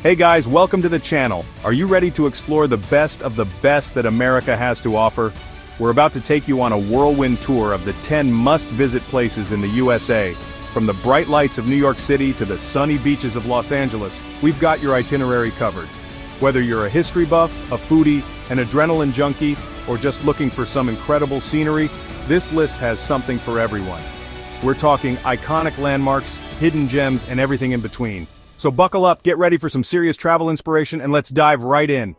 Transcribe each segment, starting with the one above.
Hey guys, welcome to the channel. Are you ready to explore the best of the best that America has to offer? We're about to take you on a whirlwind tour of the 10 must-visit places in the USA. From the bright lights of New York City to the sunny beaches of Los Angeles, we've got your itinerary covered. Whether you're a history buff, a foodie, an adrenaline junkie, or just looking for some incredible scenery, this list has something for everyone. We're talking iconic landmarks, hidden gems, and everything in between. So buckle up, get ready for some serious travel inspiration, and let's dive right in.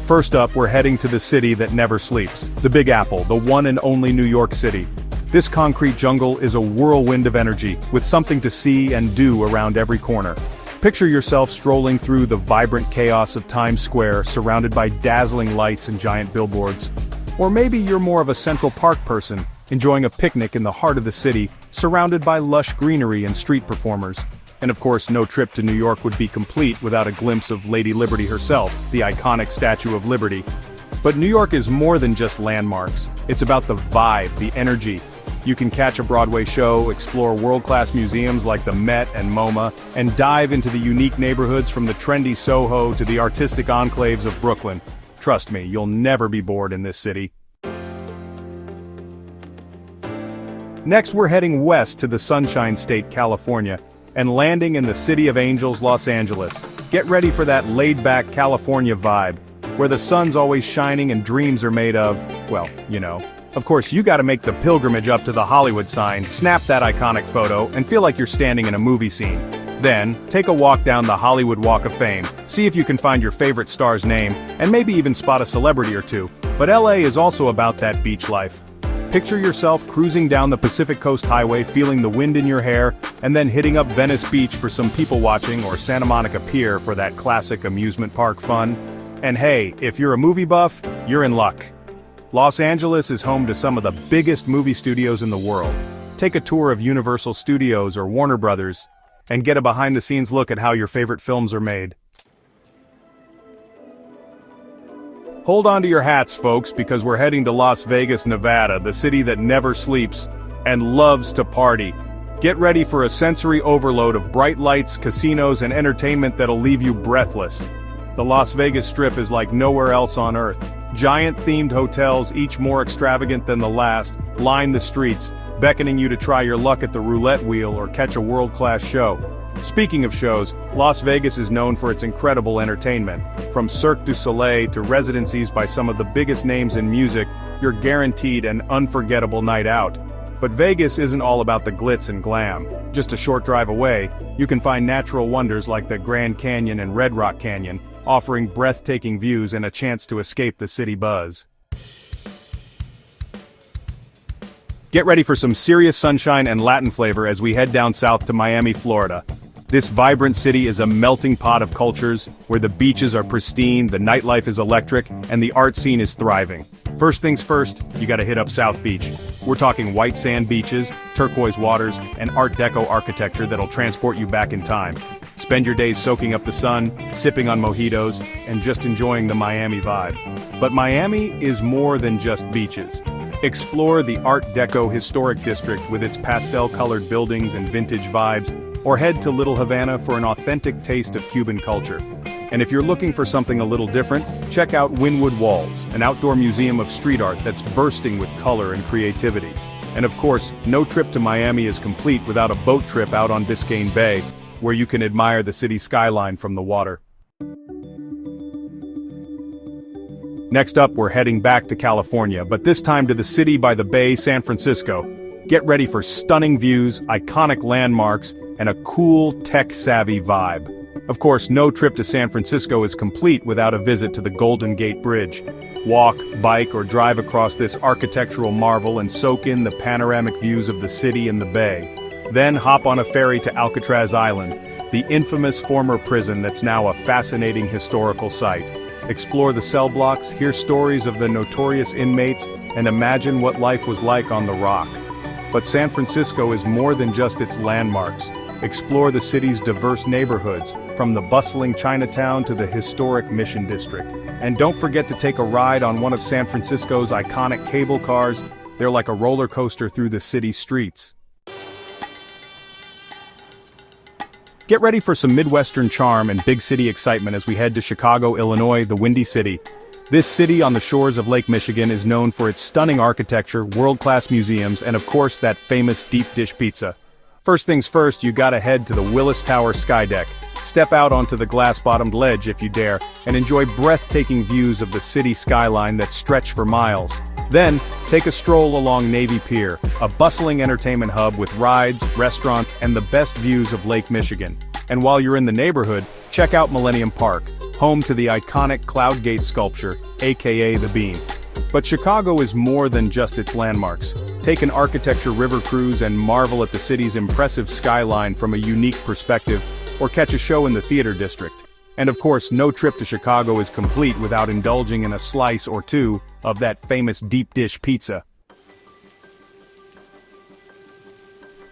First up, we're heading to the city that never sleeps, the Big Apple, the one and only New York City. This concrete jungle is a whirlwind of energy, with something to see and do around every corner. Picture yourself strolling through the vibrant chaos of Times Square, surrounded by dazzling lights and giant billboards. Or maybe you're more of a Central Park person, enjoying a picnic in the heart of the city, surrounded by lush greenery and street performers. And of course, no trip to New York would be complete without a glimpse of Lady Liberty herself, the iconic Statue of Liberty. But New York is more than just landmarks. It's about the vibe, the energy. You can catch a Broadway show, explore world-class museums like the Met and MoMA, and dive into the unique neighborhoods from the trendy Soho to the artistic enclaves of Brooklyn. Trust me, you'll never be bored in this city. Next, we're heading west to the Sunshine State, California, and landing in the City of Angels, Los Angeles. Get ready for that laid-back California vibe, where the sun's always shining and dreams are made of, well, you know. Of course, you gotta make the pilgrimage up to the Hollywood sign, snap that iconic photo, and feel like you're standing in a movie scene. Then, take a walk down the Hollywood Walk of Fame, see if you can find your favorite star's name, and maybe even spot a celebrity or two. But LA is also about that beach life. Picture yourself cruising down the Pacific Coast Highway, feeling the wind in your hair, and then hitting up Venice Beach for some people watching or Santa Monica Pier for that classic amusement park fun. And hey, if you're a movie buff, you're in luck. Los Angeles is home to some of the biggest movie studios in the world. Take a tour of Universal Studios or Warner Brothers, and get a behind-the-scenes look at how your favorite films are made. Hold on to your hats, folks, because we're heading to Las Vegas, Nevada, the city that never sleeps and loves to party. Get ready for a sensory overload of bright lights, casinos, and entertainment that'll leave you breathless. The Las Vegas Strip is like nowhere else on Earth. Giant themed hotels, each more extravagant than the last, line the streets, beckoning you to try your luck at the roulette wheel or catch a world-class show. Speaking of shows, Las Vegas is known for its incredible entertainment. From Cirque du Soleil to residencies by some of the biggest names in music, you're guaranteed an unforgettable night out. But Vegas isn't all about the glitz and glam. Just a short drive away, you can find natural wonders like the Grand Canyon and Red Rock Canyon, offering breathtaking views and a chance to escape the city buzz. Get ready for some serious sunshine and Latin flavor as we head down south to Miami, Florida. This vibrant city is a melting pot of cultures, where the beaches are pristine, the nightlife is electric, and the art scene is thriving. First things first, you gotta hit up South Beach. We're talking white sand beaches, turquoise waters, and Art Deco architecture that'll transport you back in time. Spend your days soaking up the sun, sipping on mojitos, and just enjoying the Miami vibe. But Miami is more than just beaches. Explore the Art Deco historic district with its pastel-colored buildings and vintage vibes, or head to Little Havana for an authentic taste of Cuban culture. And if you're looking for something a little different, check out Wynwood Walls, an outdoor museum of street art that's bursting with color and creativity. And of course, no trip to Miami is complete without a boat trip out on Biscayne Bay, where you can admire the city skyline from the water. Next up, we're heading back to California, but this time to the city by the bay, San Francisco. Get ready for stunning views, iconic landmarks, and a cool, tech-savvy vibe. Of course, no trip to San Francisco is complete without a visit to the Golden Gate Bridge. Walk, bike, or drive across this architectural marvel and soak in the panoramic views of the city and the bay. Then hop on a ferry to Alcatraz Island, the infamous former prison that's now a fascinating historical site. Explore the cell blocks, hear stories of the notorious inmates, and imagine what life was like on the Rock. But San Francisco is more than just its landmarks. Explore the city's diverse neighborhoods, from the bustling Chinatown to the historic Mission District. And don't forget to take a ride on one of San Francisco's iconic cable cars. They're like a roller coaster through the city streets. Get ready for some Midwestern charm and big city excitement as we head to Chicago, Illinois, the Windy City. This city on the shores of Lake Michigan is known for its stunning architecture, world-class museums, and of course that famous deep dish pizza. First things first, you gotta head to the Willis Tower Skydeck. Step out onto the glass-bottomed ledge if you dare, and enjoy breathtaking views of the city skyline that stretch for miles. Then, take a stroll along Navy Pier, a bustling entertainment hub with rides, restaurants, and the best views of Lake Michigan. And while you're in the neighborhood, check out Millennium Park, home to the iconic Cloud Gate sculpture, aka the Beam. But Chicago is more than just its landmarks. Take an architecture river cruise and marvel at the city's impressive skyline from a unique perspective, or catch a show in the theater district. And of course, no trip to Chicago is complete without indulging in a slice or two of that famous deep dish pizza.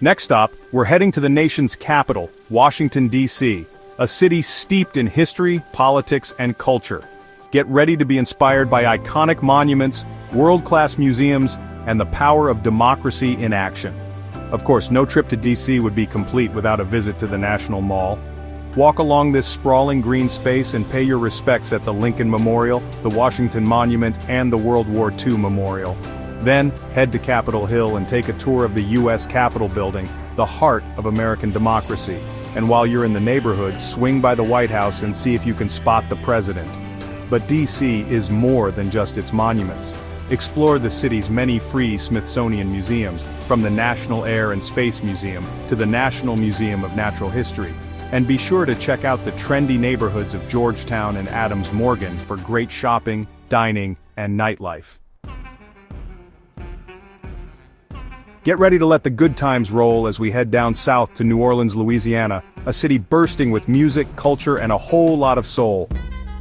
Next stop, we're heading to the nation's capital, Washington, D.C., a city steeped in history, politics, and culture. Get ready to be inspired by iconic monuments, world-class museums, and the power of democracy in action. Of course, no trip to D.C. would be complete without a visit to the National Mall. Walk along this sprawling green space and pay your respects at the Lincoln Memorial, the Washington Monument, and the World War II Memorial. Then, head to Capitol Hill and take a tour of the U.S. Capitol building, the heart of American democracy. And while you're in the neighborhood, swing by the White House and see if you can spot the president. But D.C. is more than just its monuments. Explore the city's many free Smithsonian museums, from the National Air and Space Museum to the National Museum of Natural History. And be sure to check out the trendy neighborhoods of Georgetown and Adams Morgan for great shopping, dining, and nightlife. Get ready to let the good times roll as we head down south to New Orleans, Louisiana, a city bursting with music, culture, and a whole lot of soul.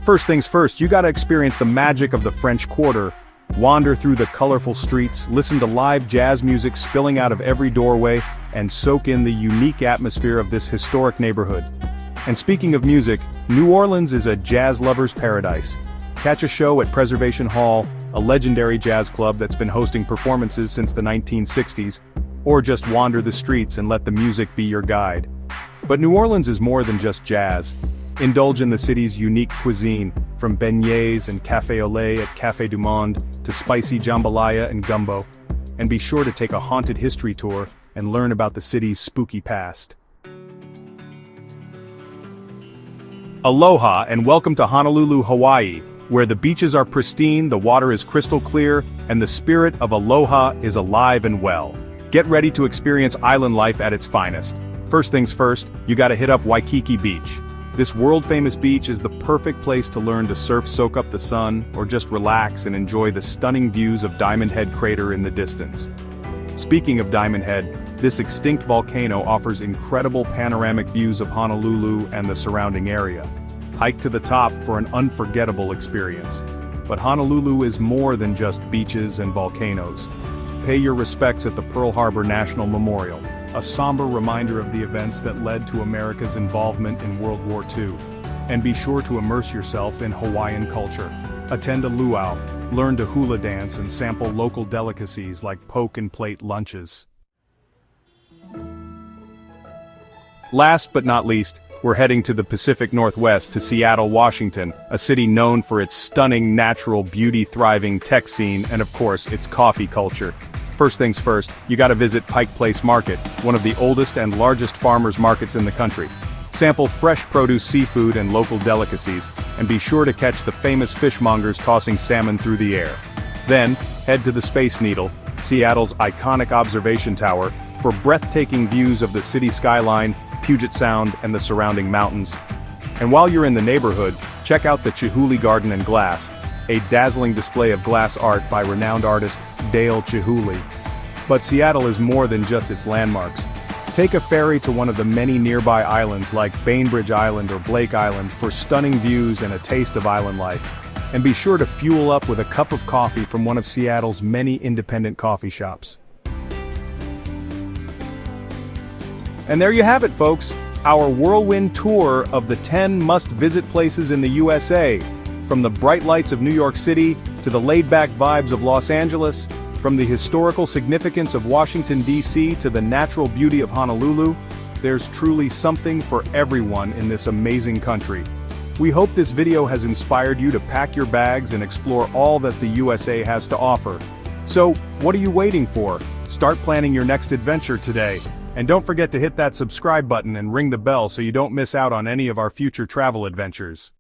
First things first, you gotta experience the magic of the French Quarter. Wander through the colorful streets, listen to live jazz music spilling out of every doorway, and soak in the unique atmosphere of this historic neighborhood. And speaking of music, New Orleans is a jazz lover's paradise. Catch a show at Preservation Hall, a legendary jazz club that's been hosting performances since the 1960s, or just wander the streets and let the music be your guide. But New Orleans is more than just jazz. Indulge in the city's unique cuisine, from beignets and café au lait at Café du Monde to spicy jambalaya and gumbo. And be sure to take a haunted history tour and learn about the city's spooky past. Aloha and welcome to Honolulu, Hawaii, where the beaches are pristine, the water is crystal clear, and the spirit of aloha is alive and well. Get ready to experience island life at its finest. First things first, you gotta hit up Waikiki Beach. This world-famous beach is the perfect place to learn to surf, soak up the sun, or just relax and enjoy the stunning views of Diamond Head Crater in the distance. Speaking of Diamond Head, this extinct volcano offers incredible panoramic views of Honolulu and the surrounding area. Hike to the top for an unforgettable experience. But Honolulu is more than just beaches and volcanoes. Pay your respects at the Pearl Harbor National Memorial, a somber reminder of the events that led to America's involvement in World War II. And be sure to immerse yourself in Hawaiian culture. Attend a luau, learn to hula dance and sample local delicacies like poke and plate lunches. Last but not least, we're heading to the Pacific Northwest to Seattle, Washington, a city known for its stunning natural beauty, thriving tech scene, and of course, its coffee culture. First things first, you gotta visit Pike Place Market, one of the oldest and largest farmers markets in the country. Sample fresh produce, seafood, and local delicacies, and be sure to catch the famous fishmongers tossing salmon through the air. Then, head to the Space Needle, Seattle's iconic observation tower, for breathtaking views of the city skyline, Puget Sound, and the surrounding mountains. And while you're in the neighborhood, check out the Chihuly Garden and Glass, a dazzling display of glass art by renowned artist Dale Chihuly. But Seattle is more than just its landmarks. Take a ferry to one of the many nearby islands like Bainbridge Island or Blake Island for stunning views and a taste of island life. And be sure to fuel up with a cup of coffee from one of Seattle's many independent coffee shops. And there you have it, folks, our whirlwind tour of the 10 must-visit places in the USA. From the bright lights of New York City, to the laid-back vibes of Los Angeles, from the historical significance of Washington, D.C. to the natural beauty of Honolulu, There's truly something for everyone in this amazing country. We hope this video has inspired you to pack your bags and explore all that the USA has to offer. So, what are you waiting for? Start planning your next adventure today. And don't forget to hit that subscribe button and ring the bell so you don't miss out on any of our future travel adventures.